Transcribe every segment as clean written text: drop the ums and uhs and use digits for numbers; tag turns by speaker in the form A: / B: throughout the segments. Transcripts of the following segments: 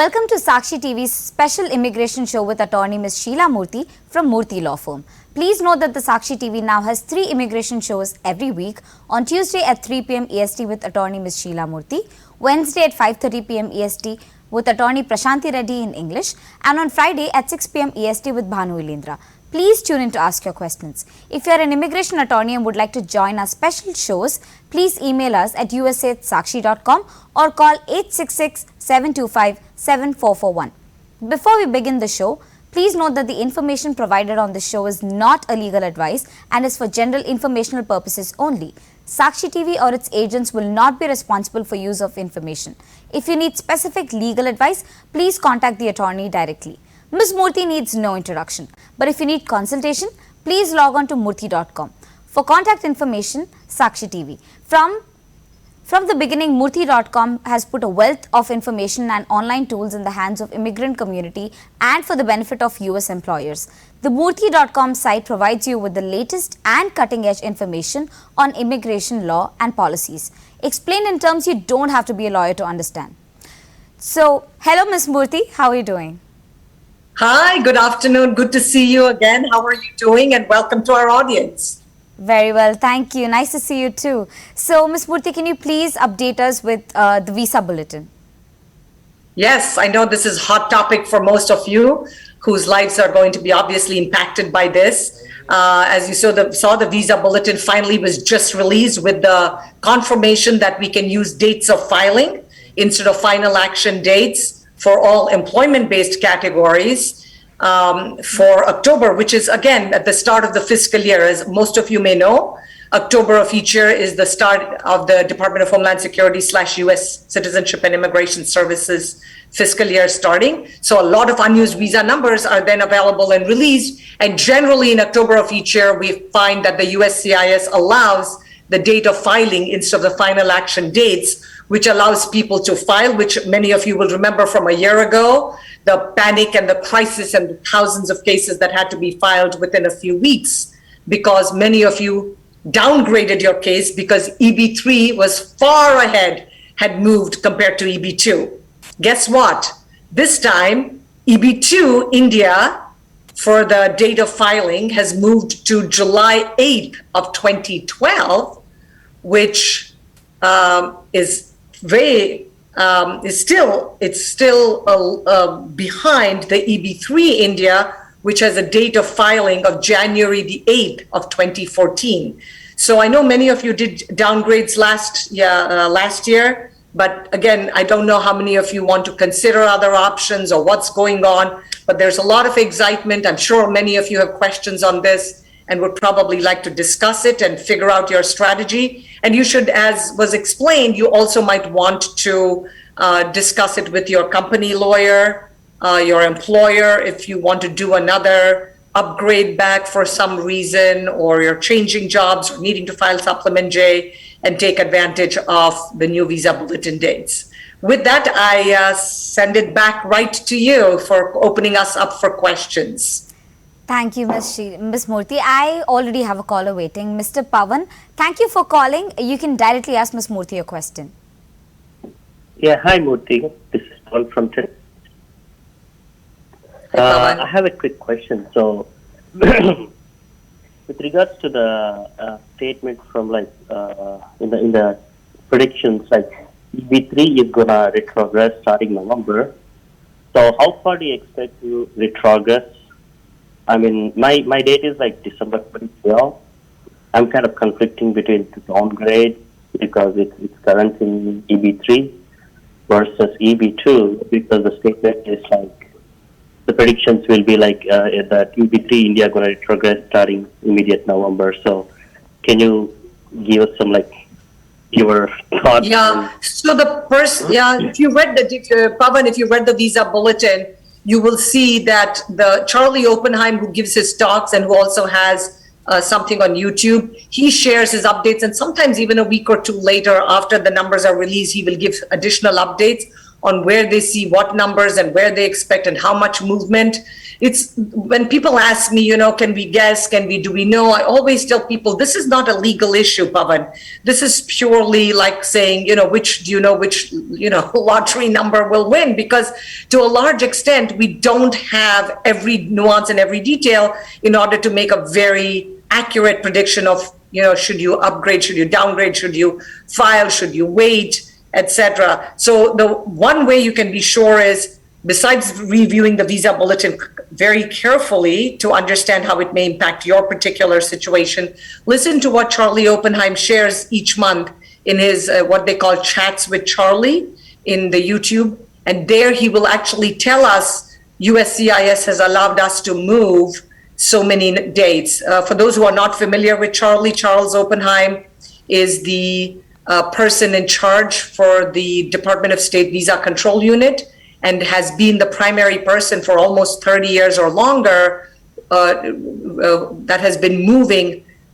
A: Welcome to Sakshi TV's special immigration show with attorney Ms. Sheela Murthy from Murthy Law Firm. Please note that the Sakshi TV now has 3 immigration shows every week. On Tuesday at 3 p.m. EST with attorney Ms. Sheela Murthy, Wednesday at 5:30 p.m. EST with attorney Prashanthi Reddy in English, and on Friday at 6 p.m. EST with Bhanu Ilindra. Please tune in to ask your questions. If you are an immigration attorney and would like to join our special shows, please email us at usa@sakshi.com or call 866-725-7441. Before we begin the show, please note that the information provided on this show is not a legal advice and is for general informational purposes only. Sakshi TV or its agents will not be responsible for use of information. If you need specific legal advice, please contact the attorney directly. Ms. Murthy needs no introduction, but if you need consultation, please log on to murthy.com. For contact information, Sakshi TV. From the beginning, Murthy.com has put a wealth of information and online tools in the hands of immigrant community and for the benefit of US employers. The Murthy.com site provides you with the latest and cutting-edge information on immigration law and policies, explained in terms you don't have to be a lawyer to understand. So, hello Ms. Murthy, how are you doing?
B: Hi, good afternoon. Good to see you again. How are you doing? And welcome to our audience.
A: Very well, thank you. Nice to see you too. So, Ms. Murthy, can you please update us with the visa bulletin?
B: Yes, I know this is a hot topic for most of you whose lives are going to be obviously impacted by this. As you saw, the visa bulletin finally was just released with the confirmation that we can use dates of filing instead of final action dates for all employment-based categories for October, which is again at the start of the fiscal year. As most of you may know, October of each year is the start of the Department of Homeland Security / US Citizenship and Immigration Services fiscal year starting. So a lot of unused visa numbers are then available and released. And generally in October of each year, we find that the USCIS allows the date of filing instead of the final action dates, which allows people to file, which many of you will remember from a year ago, the panic and the crisis and the thousands of cases that had to be filed within a few weeks, because many of you downgraded your case because EB3 was far ahead, had moved compared to EB2. Guess what? This time, EB2 India, for the date of filing, has moved to July 8th of 2012, which is still behind the EB3 India, which has a date of filing of January the 8th of 2014. So I know many of you did downgrades last year, but again, I don't know how many of you want to consider other options or what's going on, but there's a lot of excitement. I'm sure many of you have questions on this and would probably like to discuss it and figure out your strategy. And you should, as was explained, you also might want to discuss it with your company lawyer, your employer, if you want to do another upgrade back for some reason, or you're changing jobs or needing to file Supplement J and take advantage of the new visa bulletin dates. With that, I send it back right to you for opening us up for questions.
A: Thank you, Ms. Murthy. I already have a caller waiting. Mr. Pawan, thank you for calling. You can directly ask Ms. Murthy a question.
C: Yeah, hi Murthy. This is Pawan from Telugu. I have a quick question. So, with regards to the statement from in the predictions, like EB3 is gonna retrogress starting November. So, how far do you expect to retrogress? I mean, my date is like December 2012. I'm kind of conflicting between the downgrade because it's current in EB3 versus EB2, because the statement is like the predictions will be like that EB3 India going to retrogress starting immediate November. So can you give us some like your thoughts?
B: Yeah. So if you read Pavan, if you read the visa bulletin, you will see that the Charlie Oppenheim, who gives his talks and who also has something on YouTube, he shares his updates, and sometimes even a week or two later after the numbers are released, he will give additional updates. on where they see what numbers and where they expect and how much movement. It's when people ask me, can we guess? Do we know? I always tell people this is not a legal issue, Pavan. This is purely like saying, which lottery number will win? Because to a large extent, we don't have every nuance and every detail in order to make a very accurate prediction of, should you upgrade, should you downgrade, should you file, should you wait, etc. So the one way you can be sure is, besides reviewing the visa bulletin very carefully to understand how it may impact your particular situation, listen to what Charlie Oppenheim shares each month in his what they call Chats with Charlie in the YouTube. And there he will actually tell us USCIS has allowed us to move so many dates. For those who are not familiar with Charlie, Charles Oppenheim is the person in charge for the Department of State Visa Control Unit, and has been the primary person for almost 30 years or longer that has been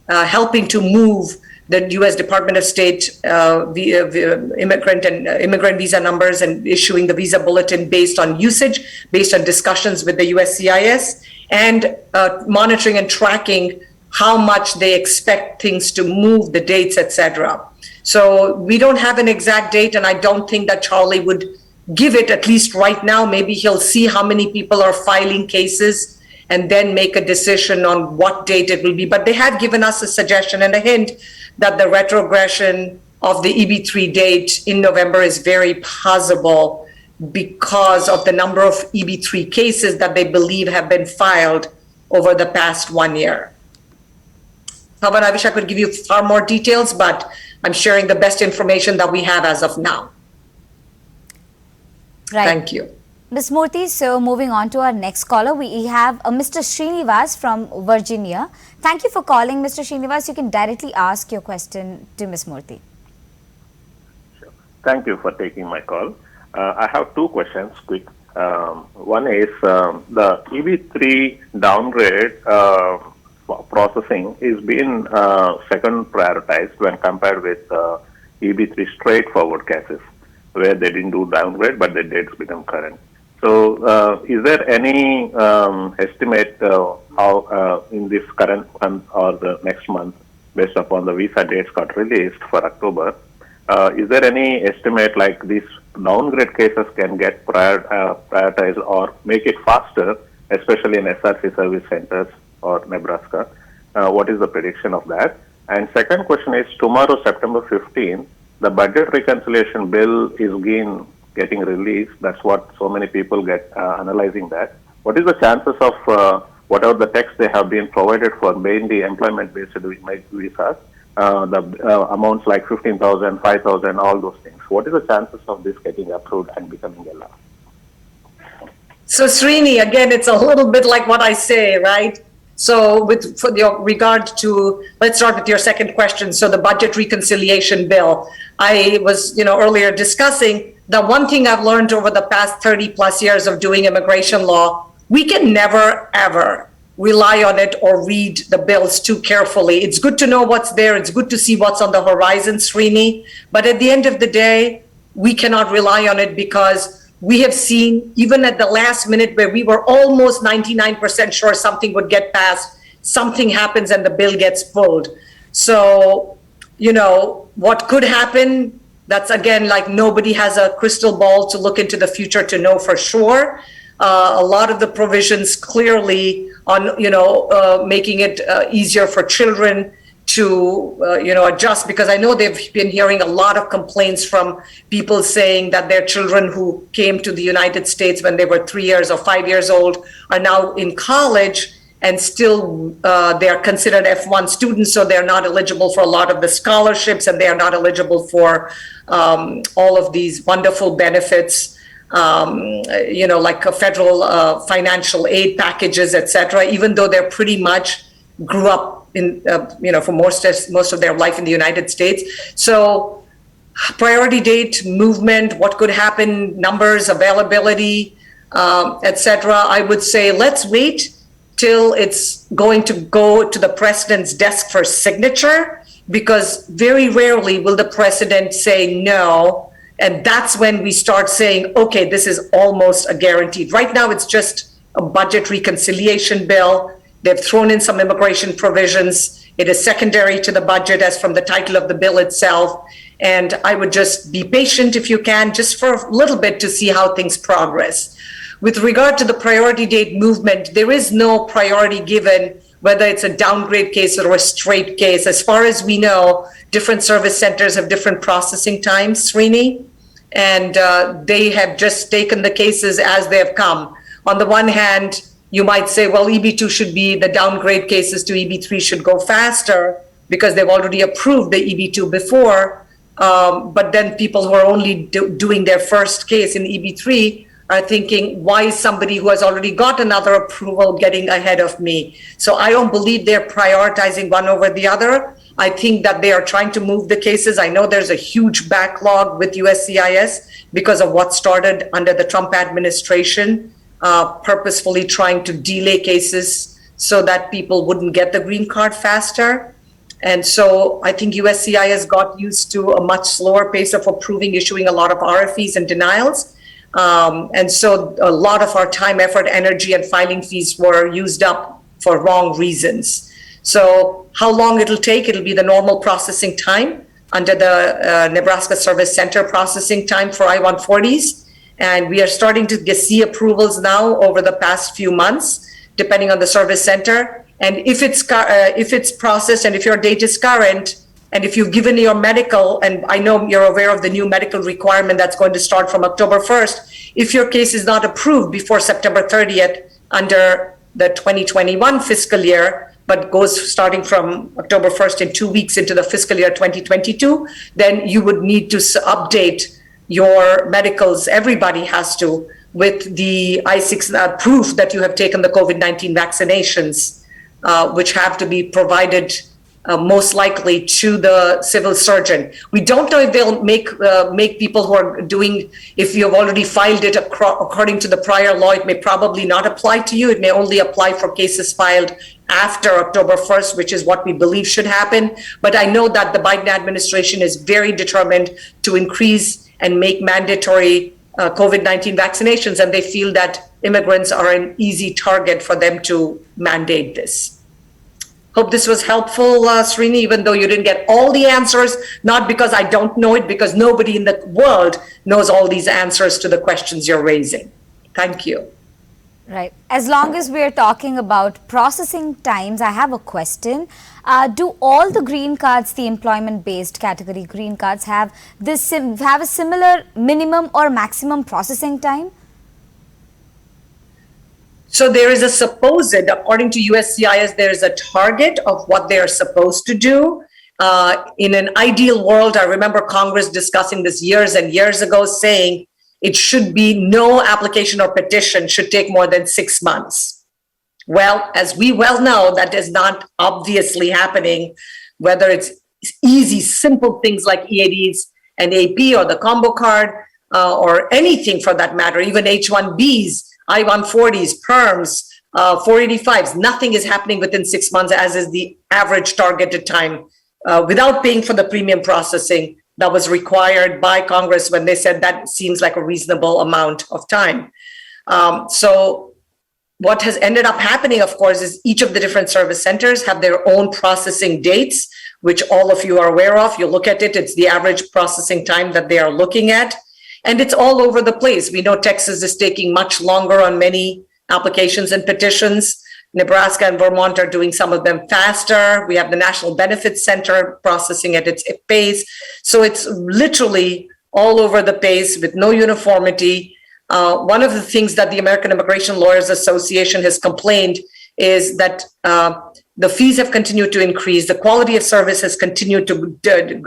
B: helping to move the U.S. Department of State immigrant visa numbers and issuing the visa bulletin based on usage, based on discussions with the USCIS, and monitoring and tracking how much they expect things to move, the dates, etc. So we don't have an exact date, and I don't think that Charlie would give it, at least right now. Maybe he'll see how many people are filing cases and then make a decision on what date it will be. But they have given us a suggestion and a hint that the retrogression of the EB3 date in November is very possible because of the number of EB3 cases that they believe have been filed over the past 1 year. Pavan, I wish I could give you far more details, but I'm sharing the best information that we have as of now.
A: Right.
B: Thank you.
A: Ms. Murthy, so moving on to our next caller, we have Mr. Srinivas from Virginia. Thank you for calling, Mr. Srinivas. You can directly ask your question to Ms. Murthy.
D: Sure. Thank you for taking my call. I have two questions, quick. One is the EB3 downgrade processing is being second prioritized when compared with EB3 straightforward cases, where they didn't do downgrade, but the dates become current. So is there any estimate how in this current month or the next month, based upon the visa dates got released for October, is there any estimate like these downgrade cases can get prioritized or make it faster, especially in SRC service centers or Nebraska? What is the prediction of that? And second question is, tomorrow, September 15th, the budget reconciliation bill is getting released. That's what so many people get analyzing that. What is the chances of whatever the text they have been provided for mainly employment-based visas, the amounts like 15,000, 5,000, all those things? What is the chances of this getting approved and becoming a law?
B: So Srini, again, it's a little bit like what I say, right? So for your regard to, let's start with your second question. So the budget reconciliation bill, I was, earlier discussing the one thing I've learned over the past 30 plus years of doing immigration law, we can never, ever rely on it or read the bills too carefully. It's good to know what's there. It's good to see what's on the horizon, Srini. But at the end of the day, we cannot rely on it because we have seen, even at the last minute where we were almost 99% sure something would get passed, something happens and the bill gets pulled. So, what could happen? That's again, like nobody has a crystal ball to look into the future to know for sure. A lot of the provisions clearly on, making it easier for children to, adjust, because I know they've been hearing a lot of complaints from people saying that their children who came to the United States when they were 3 years or 5 years old are now in college and still they are considered F1 students, so they're not eligible for a lot of the scholarships and they are not eligible for all of these wonderful benefits, like federal financial aid packages, etc., even though they're pretty much grew up in, for most of their life in the United States. So priority date, movement, what could happen, numbers, availability, etc. I would say let's wait till it's going to go to the president's desk for signature, because very rarely will the president say no And that's when we start saying, okay, this is almost a guaranteed. Right now, it's just a budget reconciliation bill. They've thrown in some immigration provisions. It is secondary to the budget as from the title of the bill itself. And I would just be patient if you can, just for a little bit to see how things progress. With regard to the priority date movement, there is no priority given whether it's a downgrade case or a straight case. As far as we know, different service centers have different processing times, Srini, and they have just taken the cases as they have come. On the one hand, you might say, well, EB2 should be, the downgrade cases to EB3 should go faster because they've already approved the EB2 before. But then people who are only doing their first case in EB3 are thinking, why is somebody who has already got another approval getting ahead of me? So I don't believe they're prioritizing one over the other. I think that they are trying to move the cases. I know there's a huge backlog with USCIS because of what started under the Trump administration, purposefully trying to delay cases so that people wouldn't get the green card faster. And so I think USCIS got used to a much slower pace of approving, issuing a lot of RFEs and denials. And so a lot of our time, effort, energy, and filing fees were used up for wrong reasons. So how long it'll take? It'll be the normal processing time under the Nebraska Service Center processing time for I-140s. And we are starting to see approvals now over the past few months, depending on the service center. And if it's processed and if your date is current, and if you've given your medical, and I know you're aware of the new medical requirement that's going to start from October 1st, if your case is not approved before September 30th under the 2021 fiscal year, but goes starting from October 1st in 2 weeks into the fiscal year 2022, then you would need to update your medicals. Everybody has to, with the I-6 proof that you have taken the COVID-19 vaccinations, which have to be provided most likely to the civil surgeon. We don't know if they'll make people who are doing, if you've already filed it according to the prior law, it may probably not apply to you. It may only apply for cases filed after October 1st, which is what we believe should happen. But I know that the Biden administration is very determined to increase and make mandatory COVID-19 vaccinations, and they feel that immigrants are an easy target for them to mandate this. Hope this was helpful, Srini, even though you didn't get all the answers, not because I don't know it, because nobody in the world knows all these answers to the questions you're raising. Thank you.
A: Right. As long as we're talking about processing times, I have a question. Do all the green cards, the employment-based category green cards, have a similar minimum or maximum processing time?
B: So there is a supposed, according to USCIS, there is a target of what they are supposed to do. In an ideal world, I remember Congress discussing this years and years ago, saying it should be no application or petition should take more than 6 months. Well, as we well know, that is not obviously happening, whether it's easy, simple things like EADs and AP or the combo card or anything for that matter, even H-1Bs, I-140s, PERMs, 485s, nothing is happening within 6 months, as is the average targeted time, without paying for the premium processing that was required by Congress when they said that seems like a reasonable amount of time. So what has ended up happening, of course, is each of the different service centers have their own processing dates, which all of you are aware of. You look at it, it's the average processing time that they are looking at. And it's all over the place. We know Texas is taking much longer on many applications and petitions. Nebraska and Vermont are doing some of them faster. We have the National Benefits Center processing at its pace. So it's literally all over the place with no uniformity. One of the things that the American Immigration Lawyers Association has complained is that the fees have continued to increase. The quality of service has continued to get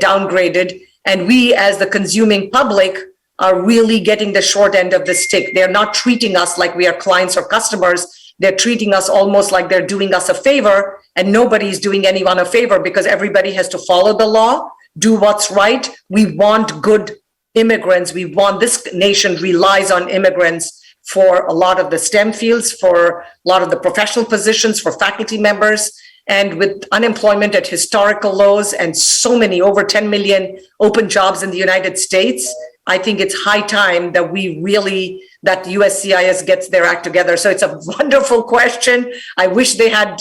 B: downgraded. And we, as the consuming public, are really getting the short end of the stick. They're not treating us like we are clients or customers. They're treating us almost like they're doing us a favor, and nobody's doing anyone a favor because everybody has to follow the law, do what's right. We want good immigrants. We want, this nation relies on immigrants for a lot of the STEM fields, for a lot of the professional positions, for faculty members. And with unemployment at historical lows and so many, over 10 million open jobs in the United States, I think it's high time that that USCIS gets their act together. So it's a wonderful question. I wish they had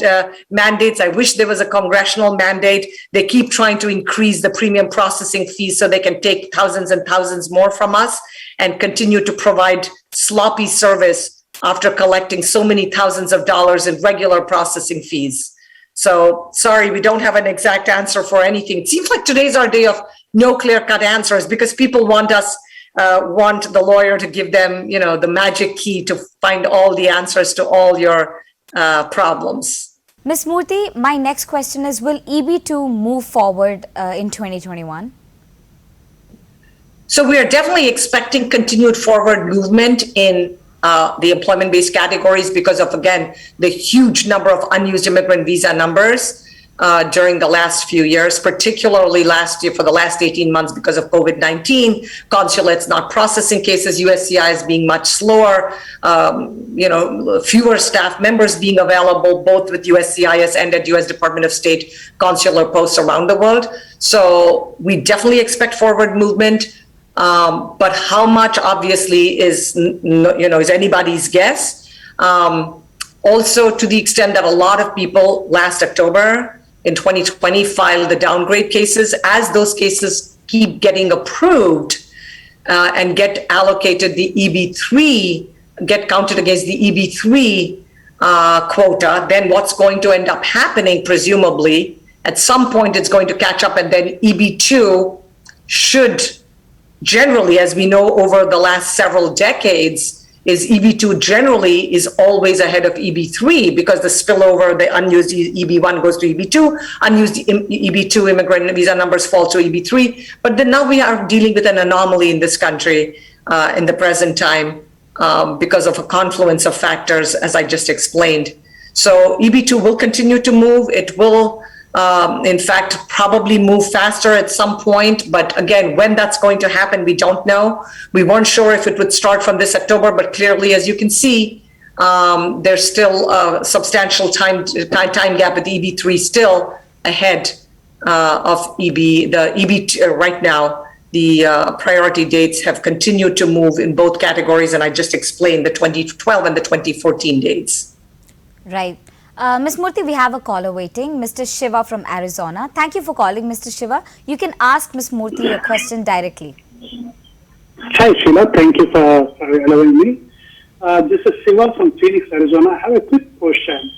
B: mandates. I wish there was a congressional mandate. They keep trying to increase the premium processing fees so they can take thousands and thousands more from us and continue to provide sloppy service after collecting so many thousands of dollars in regular processing fees. So sorry, we don't have an exact answer for anything. It seems like today's our day of no clear-cut answers because people want the lawyer to give them, the magic key to find all the answers to all your problems.
A: Ms. Murthy, my next question is, will EB2 move forward in 2021?
B: So we are definitely expecting continued forward movement in the employment-based categories because of, again, the huge number of unused immigrant visa numbers during the last few years, particularly last year for the last 18 months because of COVID-19, consulates not processing cases, USCIS being much slower, fewer staff members being available both with USCIS and at US Department of State consular posts around the world. So we definitely expect forward movement. But how much obviously is anybody's guess. Also, to the extent that a lot of people last October in 2020 filed the downgrade cases, as those cases keep getting approved and get allocated the EB3, get counted against the EB3 quota, then what's going to end up happening, presumably, at some point it's going to catch up and then EB2 should generally, as we know over the last several decades, is EB2 generally is always ahead of EB3 because the spillover, the unused EB1 goes to EB2, unused EB2 immigrant visa numbers fall to EB3. But then now we are dealing with an anomaly in this country in the present time because of a confluence of factors, as I just explained. So EB2 will continue to move. It will in fact, probably move faster at some point. But again, when that's going to happen, we don't know. We weren't sure if it would start from this October, but clearly, as you can see, there's still a substantial time gap with EB3 still ahead of EB. The EB right now, the priority dates have continued to move in both categories, and I just explained the 2012 and the 2014 dates.
A: Right. Ms. Murthy, we have a caller waiting, Mr. Shiva from Arizona. Thank you for calling, Mr. Shiva. You can ask Ms. Murthy your question directly.
E: Hi, Sheela. Thank you for allowing me. This is Shiva from Phoenix, Arizona. I have a quick question.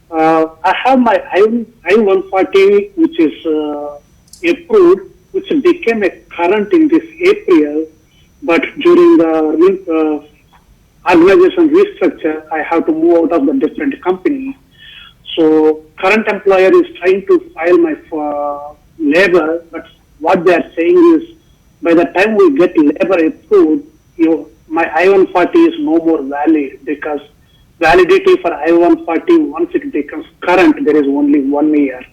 E: I have my I-140, which is approved, which became a current in this April, but during the organization restructure, I have to move out of the different company. So current employer is trying to file my labor, but what they are saying is by the time we get labor approved, my I-140 is no more valid because validity for I-140, once it becomes current, there is only 1 year.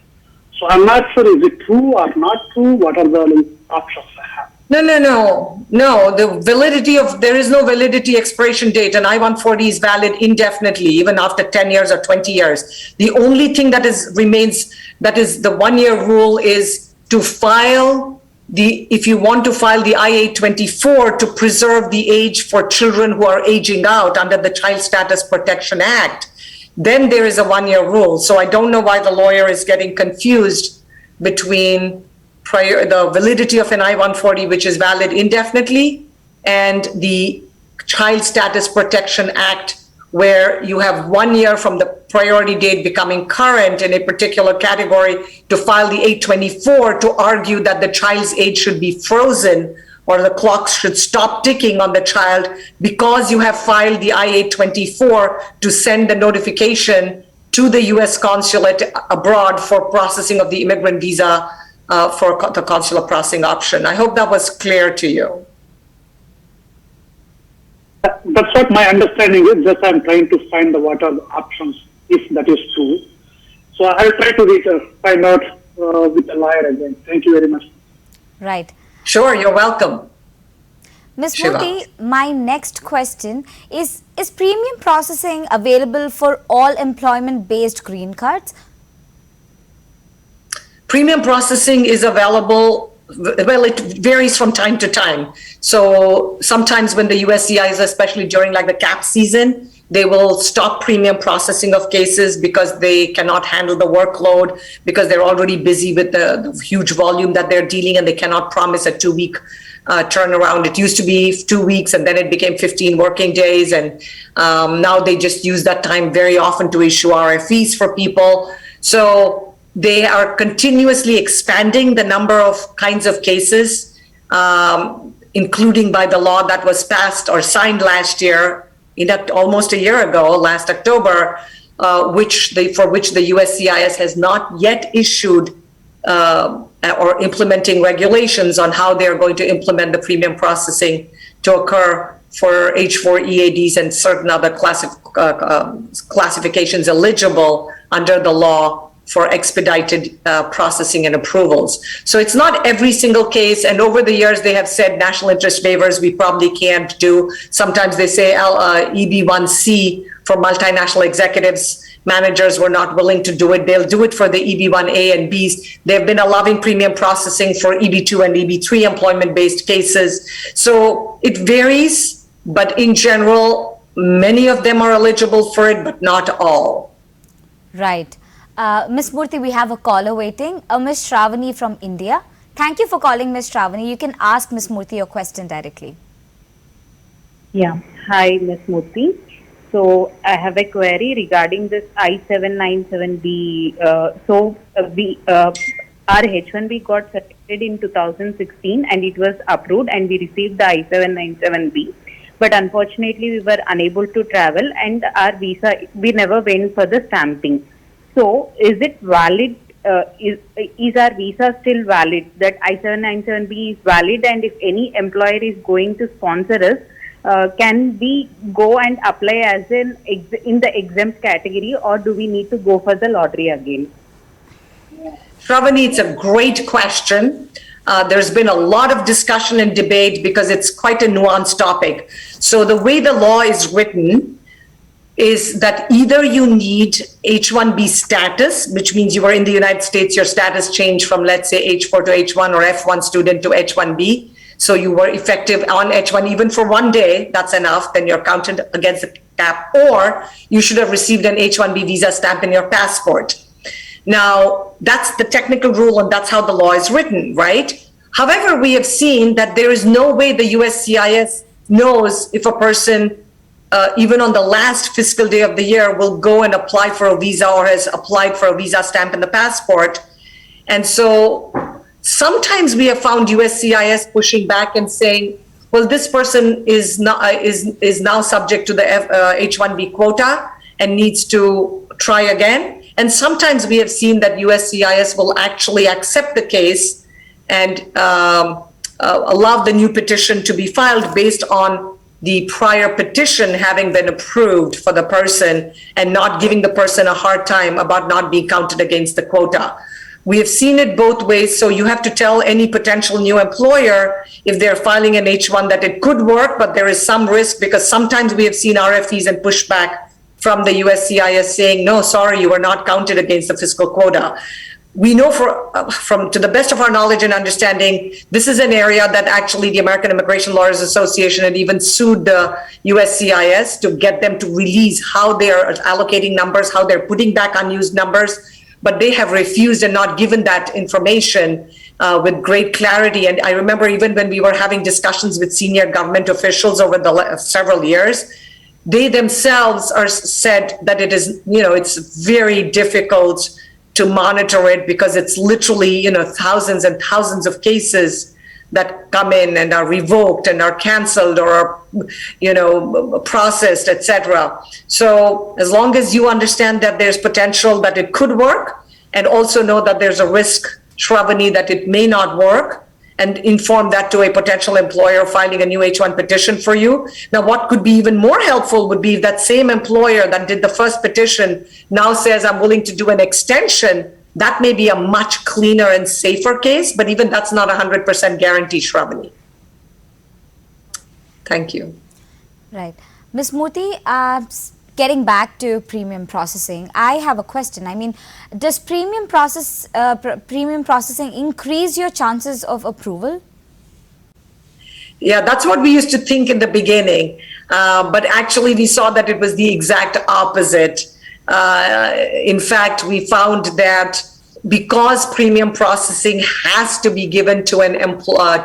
E: So I'm not sure is it true or not true. What are the options I have?
B: No. There is no validity expiration date. An I-140 is valid indefinitely, even after 10 years or 20 years. The only thing that remains, that is the 1 year rule, is to file if you want to file the I-824 to preserve the age for children who are aging out under the Child Status Protection Act, then there is a 1 year rule. So I don't know why the lawyer is getting confused between the validity of an I-140, which is valid indefinitely, and the Child Status Protection Act, where you have 1 year from the priority date becoming current in a particular category to file the 824 to argue that the child's age should be frozen or the clocks should stop ticking on the child because you have filed the I-824 to send the notification to the U.S. consulate abroad for processing of the immigrant visa for the consular processing option. I hope that was clear to you.
E: That's what my understanding is. Just I'm trying to find what are the options if that is true. So I'll try to find out with the lawyer again. Thank you very much.
A: Right.
B: Sure, you're welcome.
A: Ms. Murthy, my next question is premium processing available for all employment-based green cards?
B: Premium processing is available, well, it varies from time to time. So sometimes when the USCIS, especially during like the cap season, they will stop premium processing of cases because they cannot handle the workload, because they're already busy with the huge volume that they're dealing, and they cannot promise a 2-week turnaround. It used to be 2 weeks, and then it became 15 working days. And now they just use that time very often to issue RFEs for people. So they are continuously expanding the number of kinds of cases, including by the law that was passed or signed last year, almost a year ago, last October, for which the USCIS has not yet issued or implementing regulations on how they're going to implement the premium processing to occur for H4 EADs and certain other classifications eligible under the law for expedited processing and approvals. So it's not every single case. And over the years, they have said national interest waivers we probably can't do. Sometimes they say EB1C for multinational executives. Managers were not willing to do it. They'll do it for the EB1A and Bs. They've been allowing premium processing for EB2 and EB3 employment-based cases. So it varies, but in general, many of them are eligible for it, but not all.
A: Right. Ms. Murthy, we have a caller waiting, Ms. Shravani from India. Thank you for calling, Ms. Shravani. You can ask Ms. Murthy your question directly.
F: Yeah. Hi, Ms. Murthy. So I have a query regarding this I-797B. Our H-1B got certificated in 2016 and it was approved and we received the I-797B. But unfortunately, we were unable to travel and our visa, we never went for the stamping. So is it valid? Is our visa still valid? That I-797B is valid, and if any employer is going to sponsor us, can we go and apply as in the exempt category, or do we need to go for the lottery again?
B: Shravani, it's a great question. There's been a lot of discussion and debate because it's quite a nuanced topic. So the way the law is written is that either you need H-1B status, which means you are in the United States, your status changed from, let's say, H-4 to H-1 or F-1 student to H-1B. So you were effective on H-1 even for 1 day, that's enough, then you're counted against the cap. Or you should have received an H-1B visa stamp in your passport. Now, that's the technical rule and that's how the law is written, right? However, we have seen that there is no way the USCIS knows if a person even on the last fiscal day of the year, will go and apply for a visa or has applied for a visa stamp in the passport. And so sometimes we have found USCIS pushing back and saying, well, this person is now subject to the H-1B quota and needs to try again. And sometimes we have seen that USCIS will actually accept the case and allow the new petition to be filed based on the prior petition having been approved for the person and not giving the person a hard time about not being counted against the quota. We have seen it both ways. So you have to tell any potential new employer if they're filing an H-1 that it could work, but there is some risk because sometimes we have seen RFEs and pushback from the USCIS saying, no, sorry, you are not counted against the fiscal quota. We know to the best of our knowledge and understanding, this is an area that actually the American Immigration Lawyers Association had even sued the USCIS to get them to release how they are allocating numbers, how they're putting back unused numbers, but they have refused and not given that information with great clarity. And I remember even when we were having discussions with senior government officials over the several years, they themselves said that it is, it's very difficult to monitor it because it's literally, thousands and thousands of cases that come in and are revoked and are canceled or are, processed, etc. So as long as you understand that there's potential that it could work and also know that there's a risk, Shravani, that it may not work, and inform that to a potential employer filing a new H-1 petition for you. Now, what could be even more helpful would be if that same employer that did the first petition now says, I'm willing to do an extension. That may be a much cleaner and safer case, but even that's not 100% guarantee, Shravani. Thank you.
A: Right. Ms. Murthy, getting back to premium processing, I have a question. I mean, does premium processing increase your chances of approval?
B: Yeah, that's what we used to think in the beginning. But actually, we saw that it was the exact opposite. In fact, we found that because premium processing has to be given to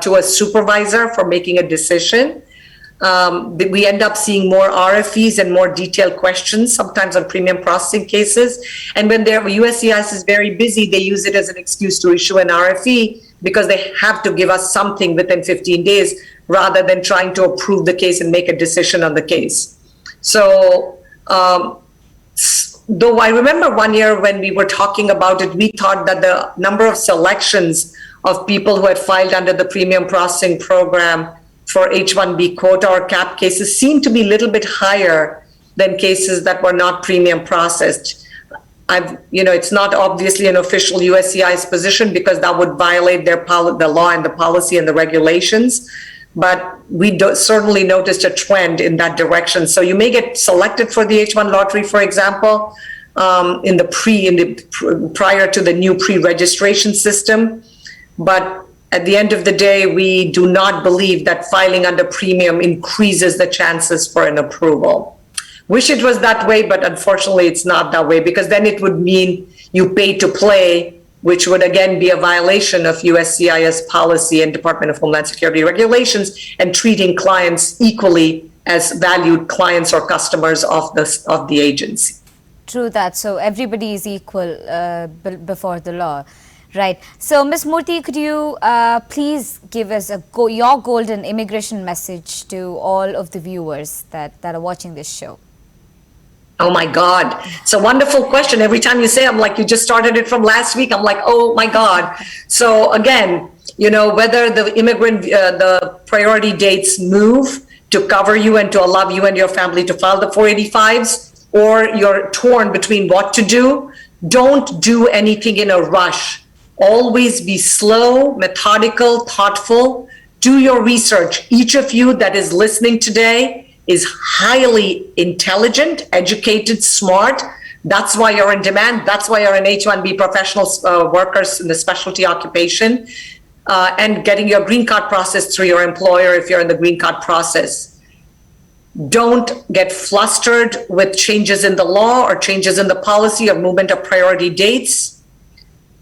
B: to a supervisor for making a decision, we end up seeing more RFEs and more detailed questions, sometimes on premium processing cases. And when USCIS is very busy, they use it as an excuse to issue an RFE because they have to give us something within 15 days rather than trying to approve the case and make a decision on the case. So, though I remember one year when we were talking about it, we thought that the number of selections of people who had filed under the premium processing program for H-1B quota or cap cases seemed to be a little bit higher than cases that were not premium processed. It's not obviously an official USCIS position because that would violate the law and the policy and the regulations. But we certainly noticed a trend in that direction. So you may get selected for the H-1 lottery, for example, prior to the new pre-registration system. But at the end of the day, we do not believe that filing under premium increases the chances for an approval. Wish it was that way, but unfortunately it's not that way, because then it would mean you pay to play, which would again be a violation of USCIS policy and Department of Homeland Security regulations, and treating clients equally as valued clients or customers of the agency.
A: True that. So everybody is equal before the law. Right. So, Ms. Murthy, could you please give us your golden immigration message to all of the viewers that are watching this show?
B: Oh my God, it's a wonderful question. Every time you say, I'm like, you just started it from last week. I'm like, oh my God. So again, whether the the priority dates move to cover you and to allow you and your family to file the 485s, or you're torn between what to do, don't do anything in a rush. Always be slow, methodical, thoughtful. Do your research. Each of you that is listening today is highly intelligent, educated, smart. That's why you're in demand. That's why you're an H-1B professional workers in the specialty occupation, and getting your green card process through your employer if you're in the green card process. Don't get flustered with changes in the law or changes in the policy or movement of priority dates.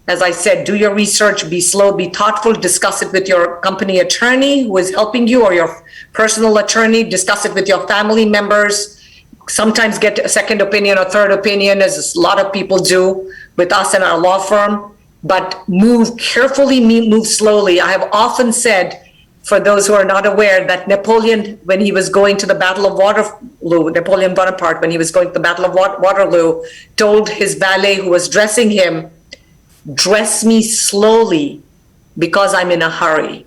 B: As I said, do your research, be slow, be thoughtful, discuss it with your company attorney who is helping you, or your personal attorney, discuss it with your family members. Sometimes get a second opinion or third opinion, as a lot of people do with us and our law firm, but move carefully, move slowly. I have often said, for those who are not aware, that Napoleon, when he was going to the Battle of Waterloo, Napoleon Bonaparte, when he was going to the Battle of Waterloo, told his valet who was dressing him, dress me slowly because I'm in a hurry.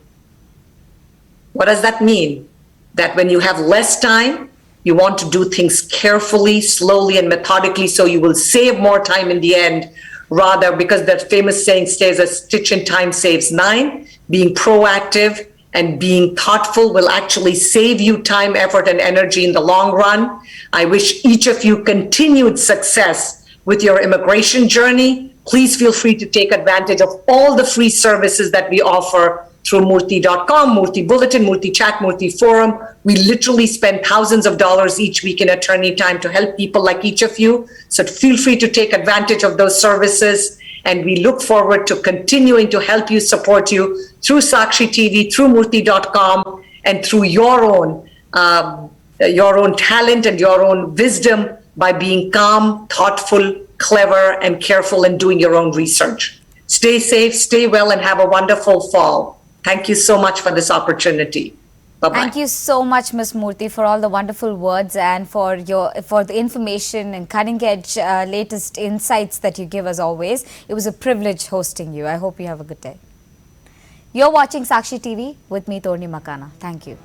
B: What does that mean? That when you have less time, you want to do things carefully, slowly, and methodically, so you will save more time in the end, rather, because that famous saying stays, a stitch in time saves 9. Being proactive and being thoughtful will actually save you time, effort, and energy in the long run. I wish each of you continued success with your immigration journey. Please feel free to take advantage of all the free services that we offer through Murthy.com, Murthy Bulletin, Murthy Chat, Murthy Forum. We literally spend thousands of dollars each week in attorney time to help people like each of you. So feel free to take advantage of those services. And we look forward to continuing to help you, support you through Sakshi TV, through Murthy.com, and through your own talent and your own wisdom by being calm, thoughtful, clever, and careful in doing your own research. Stay safe, stay well, and have a wonderful fall. Thank you so much for this opportunity. Bye-bye.
A: Thank you so much, Ms. Murthy, for all the wonderful words and for the information and cutting-edge latest insights that you give us always. It was a privilege hosting you. I hope you have a good day. You're watching Sakshi TV with me, Torni Makana. Thank you.